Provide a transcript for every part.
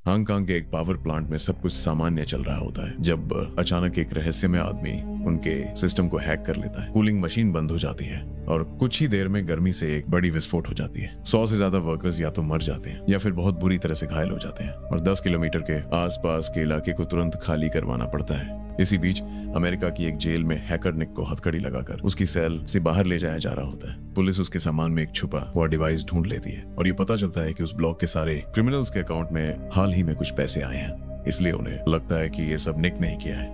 Hong Kong के एक power plant में सब कुछ सामान्य चल रहा होता है जब अचानक एक रहस्यमय आदमी उनके सिस्टम को हैक कर लेता है। कूलिंग मशीन बंद हो जाती है और कुछ ही देर में गर्मी से एक बड़ी विस्फोट हो जाती है। 100 से ज्यादा वर्कर्स या तो मर जाते हैं या फिर बहुत बुरी तरह से घायल हो जाते हैं और 10 किलोमीटर के आसपास के इलाके को तुरंत खाली करवाना पड़ता है। इसी बीच अमेरिका की एक जेल में हैकर निक को हथकड़ी लगाकर उसकी सेल से बाहर ले जाया जा रहा होता है। पुलिस उसके सामान में एक छुपा हुआ डिवाइस ढूंढ लेती है और ये पता चलता है कि उस ब्लॉक के सारे क्रिमिनल्स के अकाउंट में हाल ही में कुछ पैसे आए हैं। इसलिए उन्हें लगता है कि ये सब निक ने ही किया है।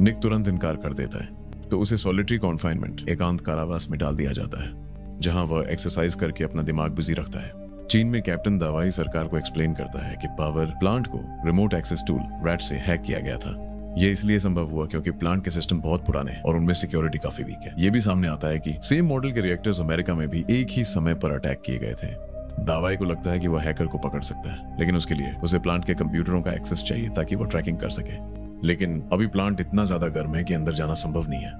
निक तुरंत इनकार कर देता है तो उसे सॉलिटरी कॉन्फाइनमेंट एकांत कारावास में डाल दिया जाता है जहां वह एक्सरसाइज करके अपना दिमाग बिजी रखता है। चीन में कैप्टन दावाई सरकार को एक्सप्लेन करता है कि पावर प्लांट को रिमोट एक्सेस टूल रैट से हैक किया गया था। ये इसलिए संभव हुआ क्योंकि प्लांट के सिस्टम बहुत पुराने हैं और उनमें सिक्योरिटी काफी वीक है। ये भी सामने आता है कि सेम मॉडल के रिएक्टर्स अमेरिका में भी एक ही समय पर अटैक किए गए थे। दावाई को लगता है कि वह हैकर को पकड़ सकता है, लेकिन उसके लिए उसे प्लांट के कंप्यूटरों का एक्सेस चाहिए ताकि वो ट्रैकिंग कर सके। लेकिन अभी प्लांट इतना ज्यादा गर्म है कि अंदर जाना संभव नहीं है,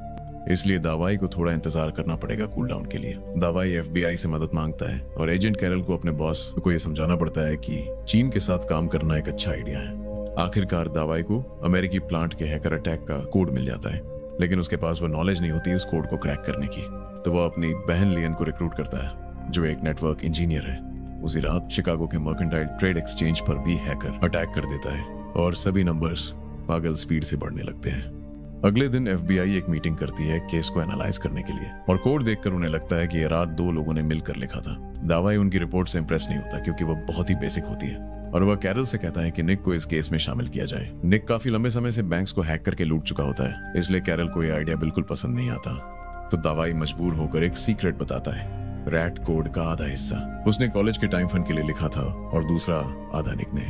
इसलिए दावाई को थोड़ा इंतजार करना पड़ेगा कूल डाउन के लिए। दावाई FBI से मदद मांगता है और एजेंट कैरल को अपने बॉस को यह समझाना पड़ता है कि चीन के साथ काम करना एक अच्छा आइडिया है। आखिरकार दावाई को अमेरिकी प्लांट के हैकर अटैक का कोड मिल जाता है, लेकिन उसके पास वो नॉलेज नहीं होती उस कोड को क्रैक करने की। तो वह अपनी बहन लियन को रिक्रूट करता है जो एक नेटवर्क इंजीनियर है। उसी रात शिकागो के मर्केंटाइल ट्रेड एक्सचेंज पर भी हैकर अटैक कर देता है और सभी नंबर्स पागल स्पीड से बढ़ने लगते हैं। अगले दिन FBI एक मीटिंग करती है केस को एनालाइज करने के लिए और कोड देखकर उन्हें लगता है कि ये रात 2 लोगों ने मिलकर लिखा था। दावाई उनकी रिपोर्ट से इंप्रेस नहीं होता क्योंकि वह बहुत ही बेसिक होती है और वह कैरल से कहता है कि निक को इस केस में शामिल किया जाए। निक काफी लंबे समय से बैंक्स को हैक करके लूट चुका होता है, इसलिए कैरल को यह आइडिया बिल्कुल पसंद नहीं आता। तो दावाई मजबूर होकर एक सीक्रेट बताता है, रैट कोड का आधा हिस्सा उसने कॉलेज के टाइम फंड के लिए लिखा था और दूसरा आधा निक ने।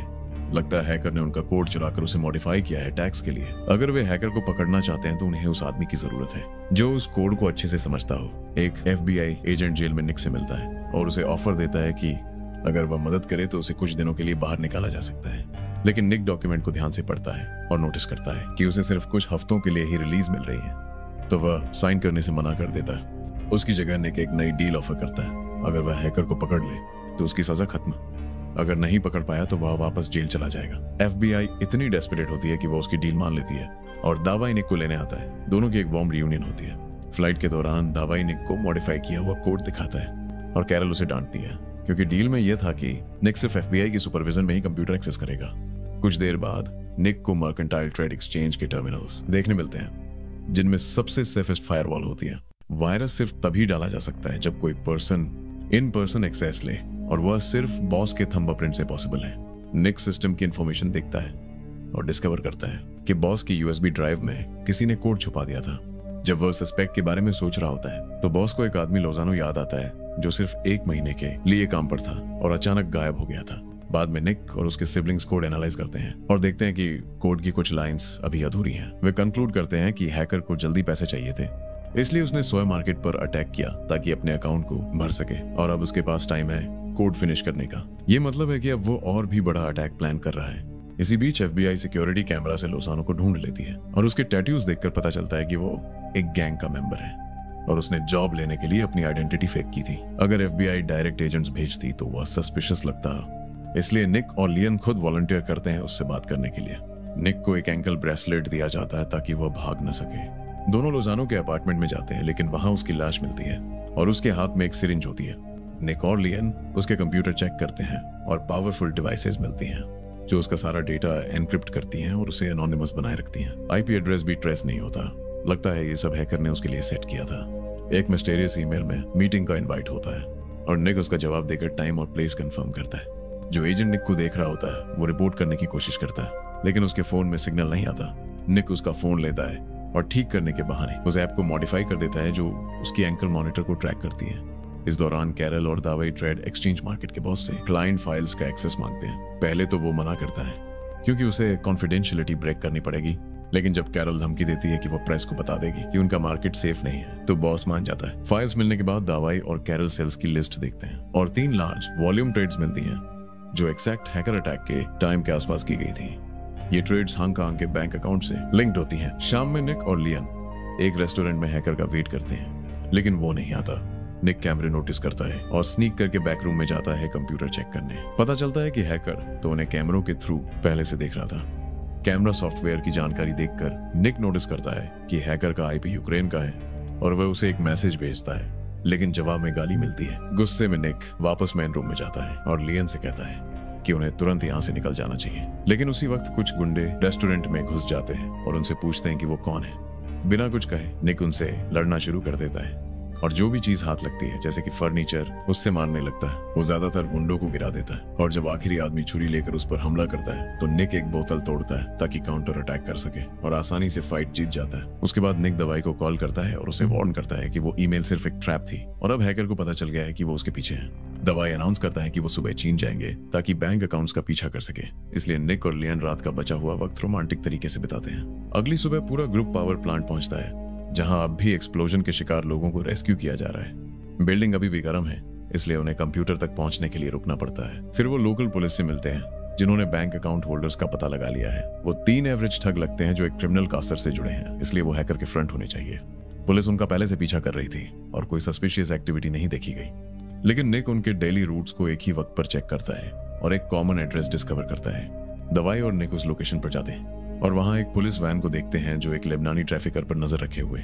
लगता है हैकर ने उनका कोड चुराकर उसे मॉडिफाई किया है टैक्स के लिए। अगर वे हैकर को पकड़ना चाहते हैं तो उन्हें उस आदमी की जरूरत है जो उस कोड को अच्छे से समझता हो। एक FBI एजेंट जेल में निक से मिलता है और उसे ऑफर देता है कि अगर वह मदद करे तो उसे कुछ दिनों के लिए बाहर निकाला जा सकता है। लेकिन निक डॉक्यूमेंट को ध्यान से पढ़ता है और नोटिस करता है कि उसे सिर्फ कुछ हफ्तों के लिए ही रिलीज मिल रही है, तो वह साइन करने से मना कर देता है। उसकी जगह निक एक नई डील ऑफर करता है। अगर वह हैकर को पकड़ ले तो उसकी सजा खत्म, अगर नहीं पकड़ पाया तो वह वापस जेल चला जाएगा। FBI इतनी डेस्परेट होती है कि वह उसकी डील मान लेती है और दावाई निक को लेने आता है। दोनों की एक वार्म रियूनियन होती है। फ्लाइट के दौरान दावाई निक को मॉडिफाई किया हुआ कोड दिखाता है और कैरल उसे डांटती है क्योंकि डील में यह था कि निक सिर्फ FBI की सुपरविजन में ही कंप्यूटर एक्सेस करेगा। कुछ देर बाद निक को मर्केंटाइल ट्रेड एक्सचेंज के टर्मिनल्स देखने मिलते हैं जिनमें सबसे सेफेस्ट फायरवॉल होती है। वायरस सिर्फ तभी डाला जा सकता है जब कोई पर्सन इन पर्सन एक्सेस ले और वह सिर्फ बॉस के थंबप्रिंट से पॉसिबल है। निक सिस्टम की इंफॉर्मेशन देखता है और डिस्कवर करता है कि बॉस की USB ड्राइव में किसी ने कोड छुपा दिया था। जब वह सस्पेक्ट के बारे में सोच रहा होता है तो बॉस को एक आदमी लोजानो याद आता है जो सिर्फ 1 महीने के लिए काम पर था और अचानक गायब हो गया था। बाद में निक और उसके सिबलिंग्स कोड एनालाइज करते हैं और देखते हैं कि कोड की कुछ लाइंस अभी अधूरी हैं। वे कंक्लूड करते हैं कि हैकर को जल्दी पैसे चाहिए थे, इसलिए उसने सोया मार्केट पर अटैक किया ताकि अपने अकाउंट को भर सके और अब उसके पास टाइम है कोड फिनिश करने का। ये मतलब है कि अब वो और भी बड़ा अटैक प्लान कर रहा है। इसी बीच FBI सिक्योरिटी कैमरा से लोसानो को ढूंढ लेती है और उसके टैटूज देखकर पता चलता है कि वो एक गैंग का मेंबर है और उसने जॉब लेने के लिए अपनी आइडेंटिटी फेक की थी। अगर FBI डायरेक्ट एजेंट्स भेजती तो वह सस्पिशियस लगता, इसलिए निक और लियन खुद वॉलंटियर करते हैं उससे बात करने के लिए। निक को एक एंकल ब्रेसलेट दिया जाता है ताकि वह भाग न सके। दोनों लोजानो के अपार्टमेंट में जाते हैं लेकिन वहां उसकी लाश मिलती है और उसके हाथ में एक सिरिंज होती है। निक और लियन उसके कंप्यूटर चेक करते हैं और पावरफुल डिवाइसेस मिलती हैं जो उसका सारा डेटा एनक्रिप्ट करती हैं और उसे एनोनिमस बनाए रखती हैं। IP एड्रेस भी ट्रेस नहीं होता। लगता है ये सब हैकर ने उसके लिए सेट किया था। एक मिस्टीरियस ईमेल में मीटिंग का इनवाइट होता है और निक उसका जवाब देकर टाइम और प्लेस कंफर्म करता है। जो एजेंट निक को देख रहा होता है वो रिपोर्ट करने की कोशिश करता है लेकिन उसके फोन में सिग्नल नहीं आता। निक उसका फोन लेता है और ठीक करने के बहाने उस ऐप को मॉडिफाई कर देता है जो उसकी एंकल मॉनिटर को ट्रैक करती है। इस दौरान कैरल और दावाई ट्रेड एक्सचेंज मार्केट के बॉस से क्लाइंट फाइल्स का एक्सेस मांगते हैं। पहले तो वो मना करता है क्योंकि उसे कॉन्फिडेंशियलिटी ब्रेक करनी पड़ेगी, लेकिन जब कैरल धमकी देती है कि वो प्रेस को बता देगी कि उनका मार्केट सेफ नहीं है तो बॉस मान जाता है। फाइल्स मिलने के बाद दावाई और कैरल सेल्स की लिस्ट देखते हैं और 3 लार्ज वॉल्यूम ट्रेड्स मिलती हैं जो एक्सैक्ट हैकर अटैक के टाइम के आसपास की गई थी। ये ट्रेड्स हांगकांग के बैंक अकाउंट से लिंक्ड होती हैं। शाम में निक और लियन एक रेस्टोरेंट में हैकर का वेट करते हैं लेकिन वो नहीं आता। निक कैमरे नोटिस करता है और स्नीक करके बैक रूम में जाता है कंप्यूटर चेक करने। पता चलता है कि हैकर तो उन्हें कैमरों के थ्रू पहले से देख रहा था। कैमरा सॉफ्टवेयर की जानकारी देखकर निक नोटिस करता है कि हैकर का आईपी यूक्रेन का है और वह उसे एक मैसेज भेजता है, लेकिन जवाब में गाली मिलती है। गुस्से में निक वापस मेन रूम में जाता है और लियन से कहता है कि उन्हें तुरंत यहाँ से निकल जाना चाहिए। लेकिन उसी वक्त कुछ गुंडे रेस्टोरेंट में घुस जाते हैं और उनसे पूछते हैं कि वो कौन है। बिना कुछ कहे निक उनसे लड़ना शुरू कर देता है और जो भी चीज हाथ लगती है जैसे कि फर्नीचर उससे मारने लगता है। वो ज्यादातर गुंडों को गिरा देता है और जब आखिरी आदमी छुरी लेकर उस पर हमला करता है तो निक एक बोतल तोड़ता है ताकि काउंटर अटैक कर सके और आसानी से फाइट जीत जाता है। उसके बाद निक दवाई को कॉल करता है और उसे वार्न करता है कि वो ईमेल सिर्फ एक ट्रैप थी और अब हैकर को पता चल गया है कि वो उसके पीछे है। दवाई अनाउंस करता है कि वो सुबह चीन जाएंगे ताकि बैंक अकाउंट्स का पीछा कर सके। इसलिए निक और लियन रात का बचा हुआ वक्त रोमांटिक तरीके से बिताते हैं। अगली सुबह पूरा ग्रुप पावर प्लांट पहुंचता है जहां अब भी एक्सप्लोजन के शिकार लोगों को रेस्क्यू किया जा रहा है। बिल्डिंग अभी भी गर्म है इसलिए उन्हें कंप्यूटर तक पहुंचने के लिए रुकना पड़ता है। फिर वो लोकल पुलिस से मिलते हैं जिन्होंने बैंक अकाउंट होल्डर्स का पता लगा लिया है। वो 3 एवरेज ठग लगते हैं जो एक क्रिमिनल कास्टर से जुड़े हैं, इसलिए वो हैकर के फ्रंट होने चाहिए। पुलिस उनका पहले से पीछा कर रही थी और कोई सस्पिशियस एक्टिविटी नहीं देखी गई। लेकिन निक उनके डेली रूट्स को एक ही वक्त पर चेक करता है और एक कॉमन एड्रेस डिस्कवर करता है। दवाई और निक उस लोकेशन पर जाते हैं और वहां एक पुलिस वैन को देखते हैं जो एक लेबनानी ट्रैफिकर पर नजर रखे हुए।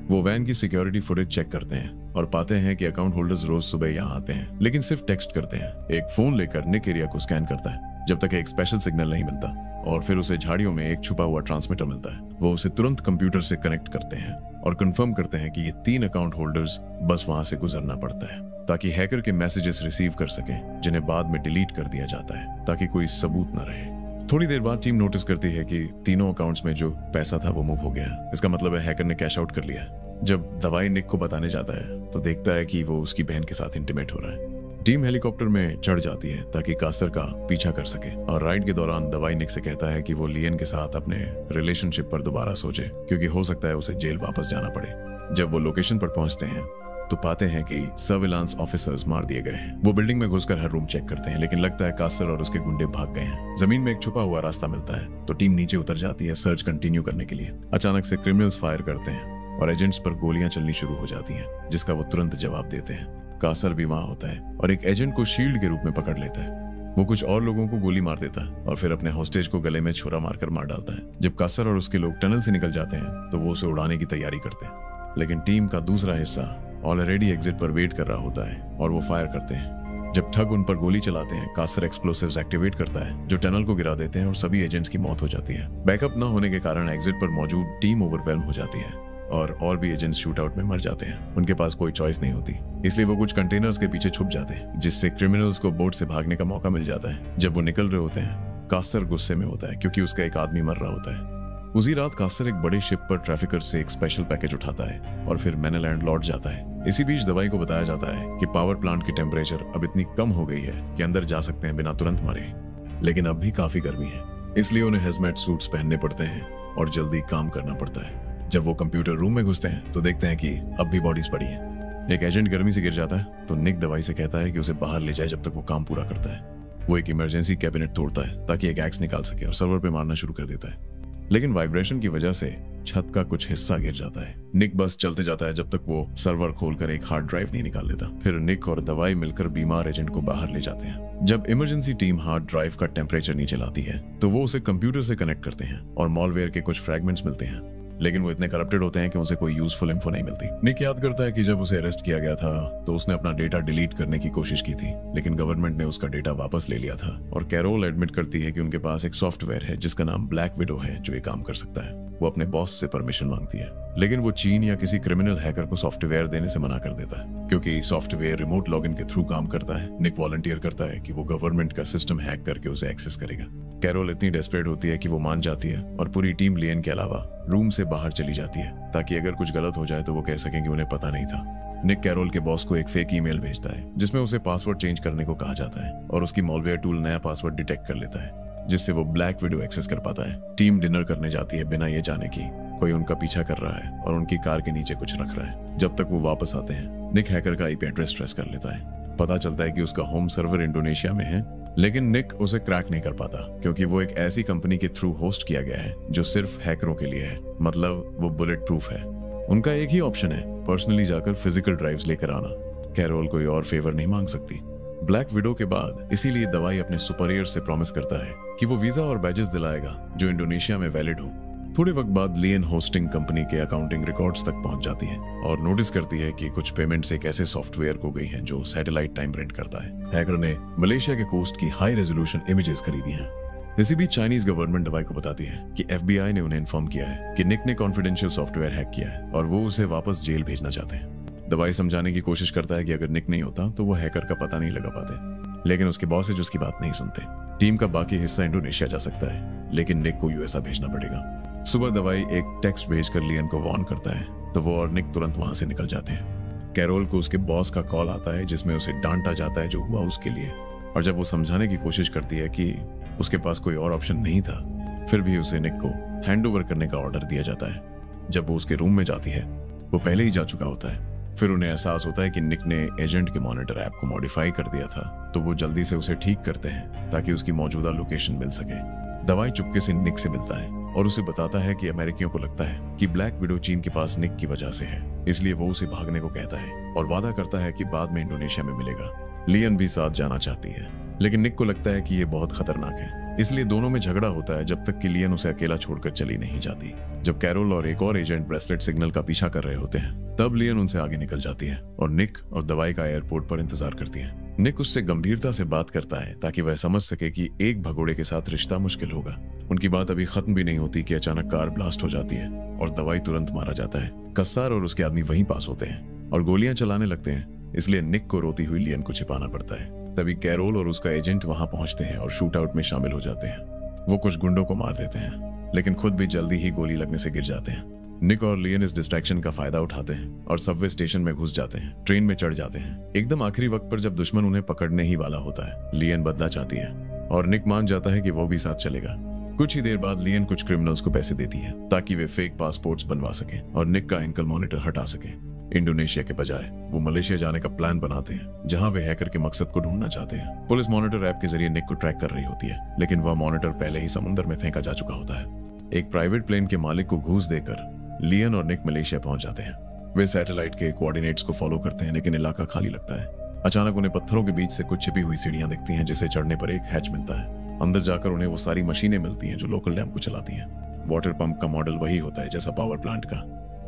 वो वैन की सिक्योरिटी फुटेज चेक करते हैं और पाते हैं कि अकाउंट होल्डर्स रोज सुबह यहाँ आते हैं, लेकिन सिर्फ टेक्स्ट करते हैं। एक फोन लेकर निक एरिया को स्कैन करता है जब तक एक स्पेशल सिग्नल नहीं मिलता और फिर उसे झाड़ियों में एक छुपा हुआ ट्रांसमीटर मिलता है। वो उसे तुरंत कंप्यूटर से कनेक्ट करते हैं और कंफर्म करते हैं कि ये 3 अकाउंट होल्डर्स बस वहां से गुजरना पड़ता है ताकि हैकर के मैसेजेस रिसीव कर सके जिन्हें बाद में डिलीट कर दिया जाता है ताकि कोई सबूत न रहे। थोड़ी देर बाद टीम नोटिस करती है कि तीनों अकाउंट्स में जो पैसा था वो मूव हो गया। इसका मतलब है हैकर ने कैश आउट कर लिया। जब दवाई निक को बताने जाता है तो देखता है कि वो उसकी बहन के साथ इंटीमेट हो रहा है। टीम हेलीकॉप्टर में चढ़ जाती है ताकि कास्टर का पीछा कर सके और राइड के दौरान दवाई निक से कहता है कि वो लियन के साथ अपने रिलेशनशिप पर दोबारा सोचे क्योंकि हो सकता है उसे जेल वापस जाना पड़े। जब वो लोकेशन पर पहुंचते हैं तो पाते हैं कि सर्विलांस ऑफिसर्स मार दिए गए हैं। वो बिल्डिंग में घुसकर हर रूम चेक करते हैं लेकिन लगता है कास्टर और उसके गुंडे भाग गए हैं। जमीन में एक छुपा हुआ रास्ता मिलता है तो टीम नीचे उतर जाती है सर्च कंटिन्यू करने के लिए। अचानक से क्रिमिनल्स फायर करते हैं और एजेंट्स पर गोलियां चलनी शुरू हो जाती हैं जिसका वो तुरंत जवाब देते हैं। कास्टर भी वहां होता है और एक एजेंट को शील्ड के रूप में पकड़ लेता है। वो कुछ और लोगों को गोली मार देता है और फिर अपने हॉस्टेज को गले में छुरा मारकर मार डालता है। जब कास्टर और उसके लोग टनल से निकल जाते हैं तो वो उसे उड़ाने की तैयारी करते हैं, लेकिन टीम का दूसरा हिस्सा ऑलरेडी एग्जिट पर वेट कर रहा होता है और वो फायर करते हैं। जब ठग उन पर गोली चलाते हैं कास्टर एक्सप्लोसिव्स एक्टिवेट करता है जो टनल को गिरा देते हैं और सभी एजेंट्स की मौत हो जाती है। बैकअप न होने के कारण एग्जिट पर मौजूद टीम ओवरवेल्म हो जाती है और भी एजेंट्स शूटआउट में मर जाते हैं। उनके पास कोई चॉइस नहीं होती इसलिए वो कुछ कंटेनर्स के पीछे छुप जाते हैं जिससे क्रिमिनल्स को बोट से भागने का मौका मिल जाता है। जब वो निकल रहे होते हैं कास्टर गुस्से में होता है क्योंकि उसका एक आदमी मर रहा होता है। उसी रात कास्टर एक बड़े शिप पर ट्रैफिकर से एक स्पेशल पैकेज उठाता है और फिर मैनेलैंड लौट जाता है। इसी बीच दवाई को बताया जाता है कि पावर प्लांट की टेम्परेचर अब इतनी कम हो गई है कि अंदर जा सकते हैं बिना तुरंत मरे, लेकिन अब भी काफी गर्मी है इसलिए उन्हें हेजमेट सूट्स पहनने पड़ते हैं और जल्दी काम करना पड़ता है। जब वो कंप्यूटर रूम में घुसते हैं तो देखते हैं कि अब भी बॉडीज पड़ी हैं। एक एजेंट गर्मी से गिर जाता है तो निक दवाई से कहता है कि उसे बाहर ले जाए जब तक वो काम पूरा करता है। वो एक इमरजेंसी कैबिनेट तोड़ता है ताकि एक एक्स निकाल सके और सर्वर पे मारना शुरू कर देता है, लेकिन वाइब्रेशन की वजह से छत का कुछ हिस्सा गिर जाता है। निक बस चलते जाता है जब तक वो सर्वर खोलकर एक हार्ड ड्राइव नहीं निकाल लेता। फिर निक और दवाई मिलकर बीमार एजेंट को बाहर ले जाते हैं। जब इमरजेंसी टीम हार्ड ड्राइव का टेम्परेचर नीचे लाती है तो वो उसे कंप्यूटर से कनेक्ट करते हैं और मॉलवेयर के कुछ फ्रैगमेंट्स मिलते हैं, लेकिन वो इतने करप्टेड होते हैं कि उनसे कोई यूजफुल इंफो नहीं मिलती। निक याद करता है कि जब उसे अरेस्ट किया गया था तो उसने अपना डेटा डिलीट करने की कोशिश की थी, लेकिन गवर्नमेंट ने उसका डेटा वापस ले लिया था। और कैरोल एडमिट करती है कि उनके पास एक सॉफ्टवेयर है जिसका नाम ब्लैक विडो है जो ये काम कर सकता है। वो अपने बॉस से परमिशन मांगती है, लेकिन वो चीन या किसी क्रिमिनल हैकर को सॉफ्टवेयर देने से मना कर देता है क्योंकि सॉफ्टवेयर रिमोट लॉगिन के थ्रू काम करता है। निक वॉलंटियर करता है कि वो गवर्नमेंट का सिस्टम हैक करके उसे एक्सेस करेगा। कैरोल इतनी डेस्परेट होती है कि वो मान जाती है और पूरी टीम लियन के अलावा रूम से बाहर चली जाती है ताकि अगर कुछ गलत हो जाए तो वो कह सकें कि उन्हें पता नहीं था। निक कैरोल के बॉस को एक फेक ईमेल भेजता है जिसमें उसे पासवर्ड चेंज करने को कहा जाता है और उसकी मॉलवेयर टूल नया पासवर्ड डिटेक्ट कर लेता है जिससे वो ब्लैक विडो एक्सेस कर पाता है। टीम डिनर करने जाती है बिना ये जाने की कोई उनका पीछा कर रहा है और उनकी कार के नीचे कुछ रख रहा है। जब तक वो वापस आते हैं निक हैकर का आईपी एड्रेस ट्रेस कर लेता है। पता चलता है कि उसका होम सर्वर इंडोनेशिया में है, लेकिन निक उसे क्रैक नहीं कर पाता क्योंकि वो एक ऐसी कंपनी के थ्रू होस्ट किया गया है जो सिर्फ हैकरों के लिए है, मतलब वो बुलेट प्रूफ है। उनका एक ही ऑप्शन है पर्सनली जाकर फिजिकल ड्राइव्स लेकर आना। कैरोल कोई और फेवर नहीं मांग सकती ब्लैक विडो के बाद, इसीलिए दवाई अपने सुपीरियर से प्रॉमिस करता है कि वो वीजा और बैजेस दिलाएगा जो इंडोनेशिया में वैलिड हो। थोड़े वक्त बाद लियन होस्टिंग कंपनी के अकाउंटिंग रिकॉर्ड्स तक पहुंच जाती है और नोटिस करती है कि कुछ पेमेंट्स एक ऐसे सॉफ्टवेयर को गई हैं जो सैटेलाइट टाइम प्रिंट करता है। हैकर ने मलेशिया के कोस्ट की हाई रेजोल्यूशन इमेजेस खरीदी हैं। इसी बीच चाइनीज गवर्नमेंट दवाई को बताती है कि FBI ने उन्हें इन्फॉर्म किया है कि निक ने कॉन्फिडेंशियल सॉफ्टवेयर हैक किया है और वो उसे वापस जेल भेजना चाहते हैं। दवाई समझाने की कोशिश करता है कि अगर निक नहीं होता तो वो हैकर का पता नहीं लगा पाते, लेकिन उसके बॉसेज उसकी बात नहीं सुनते। टीम का बाकी हिस्सा इंडोनेशिया जा सकता है, लेकिन निक को USA भेजना पड़ेगा। सुबह दवाई एक टेक्स्ट भेजकर लियन को वार्न करता है तो वो और निक तुरंत वहां से निकल जाते हैं। कैरोल को उसके बॉस का कॉल आता है जिसमें उसे डांटा जाता है जो हुआ उसके लिए, और जब वो समझाने की कोशिश करती है कि उसके पास कोई और ऑप्शन नहीं था, फिर भी उसे निक को हैंडओवर करने का ऑर्डर दिया जाता है। जब वो उसके रूम में जाती है, वो पहले ही जा चुका होता है। फिर उन्हें एहसास होता है कि निक ने एजेंट के मॉनिटर ऐप को मॉडिफाई कर दिया था, तो वो जल्दी से उसे ठीक करते हैं ताकि उसकी मौजूदा लोकेशन मिल सके। दवाई चुपके से निक से मिलता है और उसे बताता है कि अमेरिकियों को लगता है कि ब्लैक विडो चीन के पास निक की वजह से है, इसलिए वो उसे भागने को कहता है और वादा करता है कि बाद में इंडोनेशिया में मिलेगा। लियन भी साथ जाना चाहती है, लेकिन निक को लगता है कि ये बहुत खतरनाक है, इसलिए दोनों में झगड़ा होता है जब तक कि लियन उसे अकेला छोड़कर चली नहीं जाती। जब कैरोल और एक और एजेंट ब्रेसलेट सिग्नल का पीछा कर रहे होते हैं, तब लियन उनसे आगे निकल जाती है और निक और दवाई का एयरपोर्ट पर इंतजार करती है। निक उससे गंभीरता से बात करता है ताकि वह समझ सके कि एक भगोड़े के साथ रिश्ता मुश्किल होगा। उनकी बात अभी खत्म भी नहीं होती कि अचानक कार ब्लास्ट हो जाती है और दवाई तुरंत मारा जाता है। कस्सार और उसके आदमी वहीं पास होते हैं और गोलियां चलाने लगते हैं, इसलिए निक को रोती हुई लियन को छिपाना पड़ता है। तभी कैरोल और उसका एजेंट वहां पहुंचते हैं और शूट आउट में शामिल हो जाते हैं। वो कुछ गुंडों को मार देते हैं, लेकिन खुद भी जल्दी ही गोली लगने से गिर जाते हैं। निक और लियन इस डिस्ट्रैक्शन का फायदा उठाते हैं और सबवे स्टेशन में घुस जाते हैं, ट्रेन में चढ़ जाते हैं। एकदम आखिरी वक्त पर जब दुश्मन उन्हें पकड़ने ही वाला होता है, लियन बदला चाहती है और निक मान जाता है कि वो भी साथ चलेगा। कुछ ही देर बाद लियन कुछ क्रिमिनल्स को पैसे देती है ताकि वे फेक पासपोर्ट्स बनवा सके और निक का एंकल मॉनिटर हटा सके। इंडोनेशिया के बजाय वो मलेशिया जाने का प्लान बनाते हैं, जहां वे हैकर के मकसद को ढूंढना चाहते हैं। पुलिस मॉनिटर ऐप के जरिए निक को ट्रैक कर रही होती है, लेकिन वह मॉनिटर पहले ही समुद्र में फेंका जा चुका होता है। एक प्राइवेट प्लेन के मालिक को घूस देकर लियन और निक मलेशिया पहुंच जाते हैं। वे सैटेलाइट के कोऑर्डिनेट्स को फॉलो करते हैं, लेकिन इलाका खाली लगता है। अचानक उन्हें पत्थरों के बीच से कुछ छिपी हुई सीढ़ियां दिखती हैं, जिसे चढ़ने पर एक हैच मिलता है। अंदर जाकर उन्हें वो सारी मशीनें मिलती हैं जो लोकल डैम को चलाती हैं। वाटर पंप का मॉडल वही होता है जैसा पावर प्लांट का।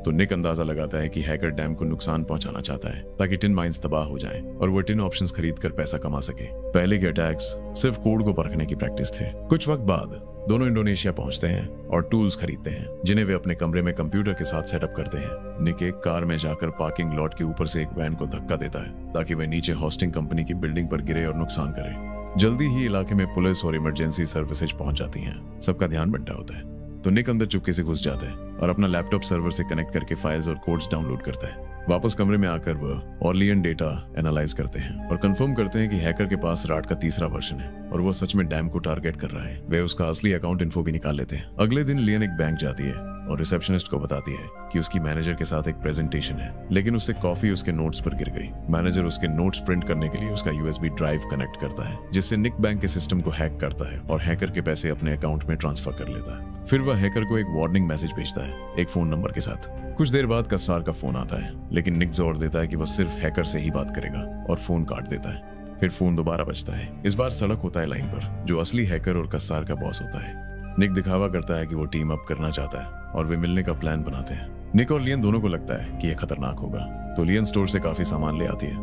तो निक अंदाजा लगाता है कि हैकर डैम को नुकसान पहुंचाना चाहता है ताकि टिन माइंस तबाह हो जाएं और वो टिन ऑप्शंस खरीदकर पैसा कमा सके। पहले के अटैक्स सिर्फ कोड को परखने की प्रैक्टिस थे। कुछ वक्त बाद दोनों इंडोनेशिया पहुंचते हैं और टूल्स खरीदते हैं, जिन्हें वे अपने कमरे में कंप्यूटर के साथ सेटअप करते हैं। निक एक कार में जाकर पार्किंग लॉट के ऊपर से एक वैन को धक्का देता है ताकि वह नीचे होस्टिंग कंपनी की बिल्डिंग पर गिरे और नुकसान करे। जल्दी ही इलाके में पुलिस और इमरजेंसी सर्विसेज पहुंच जाती हैं। सबका ध्यान बंटा होता है, तो निक अंदर चुपके से घुस जाता है और अपना लैपटॉप सर्वर से कनेक्ट करके फाइल्स और कोड्स डाउनलोड करता है। वापस कमरे में आकर वह और लियन डेटा एनालाइज करते हैं और कंफर्म करते हैं कि हैकर के पास राट का तीसरा वर्जन है और वो सच में डैम को टारगेट कर रहा है। वे उसका असली अकाउंट इन्फो भी निकाल लेते हैं। अगले दिन लियन एक बैंक जाती है और रिसेप्शनिस्ट को बताती है कि उसकी मैनेजर के साथ एक प्रेजेंटेशन है, लेकिन उससे कॉफी उसके नोट्स पर गिर गई। मैनेजर उसके नोट्स प्रिंट करने के लिए उसका USB ड्राइव कनेक्ट करता है, जिससे निक बैंक के सिस्टम को हैक करता है और हैकर के पैसे अपने अकाउंट में ट्रांसफर कर लेता है। फिर वह हैकर को एक वार्निंग मैसेज भेजता है एक फोन नंबर के साथ। कुछ देर बाद कस्सार का फोन आता है, लेकिन निक जोर देता है कि वह सिर्फ हैकर से ही बात करेगा और फोन काट देता है। फिर फोन दोबारा बजता है। इस बार सड़क होता है लाइन पर, जो असली हैकर और कस्सार का बॉस होता है। निक दिखावा करता है कि वो टीम अप करना चाहता है और वे मिलने का प्लान बनाते हैं। निक और लियन दोनों को लगता है कि यह खतरनाक होगा, तो लियन स्टोर से काफी सामान ले आती है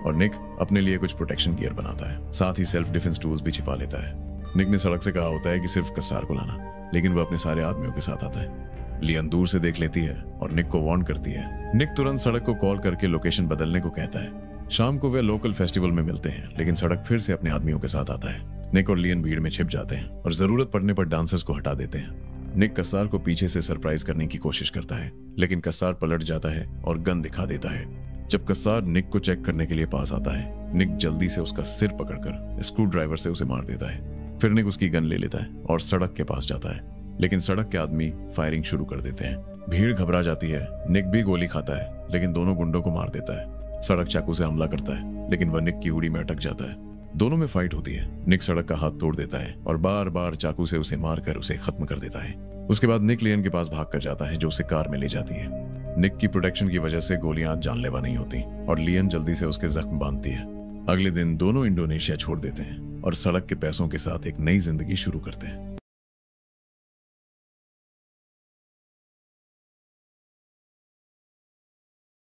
और निक अपने लिए कुछ प्रोटेक्शन गियर बनाता है। साथ ही सेल्फ डिफेंस टूल्स भी छिपा लेता है। निक ने सड़क से कहा होता है कि सिर्फ कस्सार को लाना, लेकिन वो अपने सारे आदमियों के साथ आता है। लियन दूर से देख लेती है और निक को वार्न करती है। निक तुरंत सड़क को कॉल करके लोकेशन बदलने को कहता है। शाम को वे लोकल फेस्टिवल में मिलते हैं, लेकिन सड़क फिर से अपने आदमियों के साथ आता है। निक और लियन भीड़ में छिप जाते हैं और जरूरत पड़ने पर डांसर्स को हटा देते हैं। निक कस्सार को पीछे से सरप्राइज करने की कोशिश करता है, लेकिन कस्सार पलट जाता है और गन दिखा देता है। जब कस्सार निक को चेक करने के लिए पास आता है, निक जल्दी से उसका सिर पकड़कर स्क्रू ड्राइवर से उसे मार देता है। फिर निक उसकी गन ले लेता है और सड़क के पास जाता है, लेकिन सड़क के आदमी फायरिंग शुरू कर देते हैं। भीड़ घबरा जाती है। निक भी गोली खाता है, लेकिन दोनों गुंडों को मार देता है। सड़क चाकू से हमला करता है, लेकिन वह निक की हुडी में अटक जाता है। दोनों में फाइट होती है। निक सड़क का हाथ तोड़ देता है और बार बार चाकू से उसे मारकर उसे खत्म कर देता है। उसके बाद निक लियन के पास भाग कर जाता है, जो उसे कार में ले जाती है। निक की प्रोटेक्शन की वजह से गोलियां जानलेवा नहीं होती और लियन जल्दी से उसके जख्म बांधती है। अगले दिन दोनों इंडोनेशिया छोड़ देते हैं और सड़क के पैसों के साथ एक नई जिंदगी शुरू करते हैं।